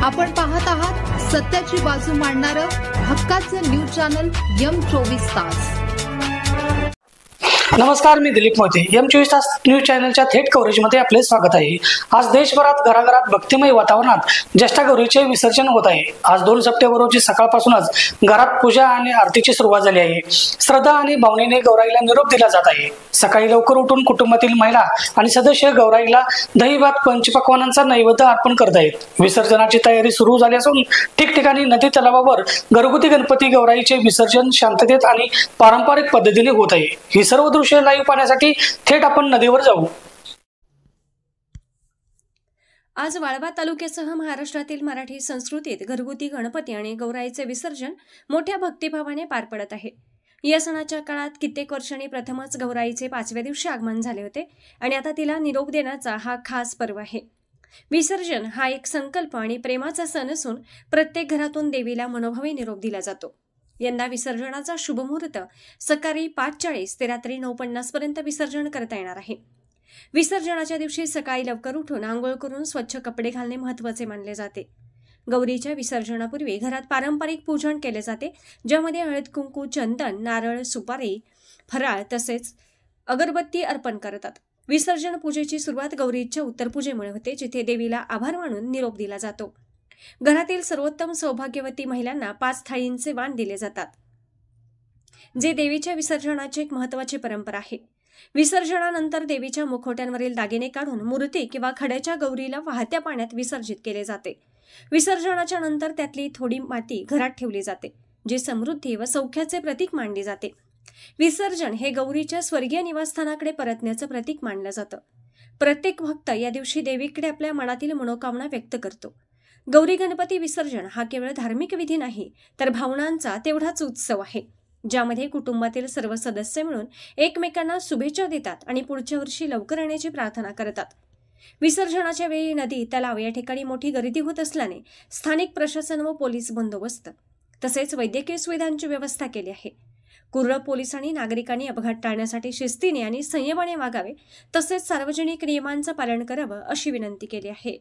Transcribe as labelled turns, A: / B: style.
A: आपण पाहत आहात सत्याची बाजू मांडणारं हक्काचं न्यूज चॅनल M24 तास।
B: नमस्कार, मी दिलीप मोहिते। M24 तास न्यूज चॅनलच्या थेट कव्हरेजमध्ये आपले स्वागत आहे। आज देशभरात घराघरात भक्तिमय वातावरणात ज्येष्ठा गौरीचे विसर्जन होत आहे। आज 2 सप्टेंबर रोजी सकाळपासूनच घरात पूजा आणि आरतीची सुरुवात झाली आहे। श्रद्धा आणि भावनेने गौराईला निरोप दिला जात आहे। सकाळी लवकर उठून कुटुंबातील महिला आणि सदस्य गौराईला दही भात पंचपक्वानांचा नैवेद्य अर्पण करत आहेत। विसर्जनाची तयारी सुरू झाली असून ठिकठिकाणी नदी तलावावर घरगुती गणपती गौराईचे विसर्जन शांततेत आणि पारंपरिक पद्धतीने होत आहे। ही सर्व दृश्य लाईव्ह पाहण्यासाठी थेट आपण नदीवर जाऊ।
C: आज वाळवा तालुक्यासह महाराष्ट्रातील मराठी संस्कृतीत घरगुती गणपती आणि गौराईचे विसर्जन मोठ्या भक्तिभावाने पार पडत आहे। या सणाच्या काळात कित्येक वर्षांनी प्रथमच गौराईचे 5व्या दिवशी आगमन झाले होते आणि आता तिला निरोप देण्याचा हा खास पर्व आहे। विसर्जन हा एक संकल्प आणि प्रेमाचा सण असून प्रत्येक घरातून देवीला मनोभावे निरोप दिला जातो। यंदा विसर्जनाचा शुभमुहूर्त सकाळी 5:40 ते रात्री 9:50 पर्यंत विसर्जन करता येणार आहे। विसर्जनाच्या दिवशी सकाळी लवकर उठून आंघोळ करून स्वच्छ कपडे घालणे महत्त्वाचे मानले जाते। गौरीच्या विसर्जनापूर्वी घरात पारंपरिक पूजन केले जाते, ज्यामध्ये हळद कुंकू, चंदन, नारळ, सुपारी, फराळ तसेच अगरबत्ती अर्पण करतात। विसर्जन पूजेची सुरुवात गौरीच्या उत्तरपूजेमुळे होते, जिथे देवीला आभार मानून निरोप दिला जातो। घरातील सर्वोत्तम सौभाग्यवती महिलांना 5 थाळींचे वाण दिले जातात, जे देवीच्या विसर्जनाची एक महत्त्वाची परंपरा आहे। विसर्जनानंतर देवीच्या मुखवट्यांवरील दागिने काढून मूर्ती किंवा खड्याच्या गौरीला वाहत्या पाण्यात विसर्जित केले जाते। विसर्जनाच्या नंतर त्यातली थोडी माती घरात ठेवली जाते, जी समृद्धी व सौख्याचे प्रतीक मानली जाते। विसर्जन हे गौरीच्या स्वर्गीय निवासस्थानाकडे परतण्याचं प्रतीक मानलं जातं। प्रत्येक भक्त या दिवशी देवीकडे आपल्या मनातील मनोकामना व्यक्त करतो। गौरी गणपती विसर्जन हा केवळ धार्मिक विधी नाही, तर भावनांचा तेवढाच उत्सव आहे, ज्यामध्ये कुटुंबातील सर्व सदस्य मिळून एकमेकांना शुभेच्छा देतात आणि पुढच्या वर्षी लवकर येण्याची प्रार्थना करतात। विसर्जनाच्या वेळी नदी, तलाव या ठिकाणी मोठी गर्दी होत असल्याने स्थानिक प्रशासन व पोलीस बंदोबस्त तसेच वैद्यकीय सुविधांची व्यवस्था केली आहे। कुर्रब पोलिसांनी नागरिकांनी अपघात टाळण्यासाठी शिस्तीने आणि संयमाने वागावे, तसेच सार्वजनिक नियमांचं पालन करावं अशी विनंती केली आहे।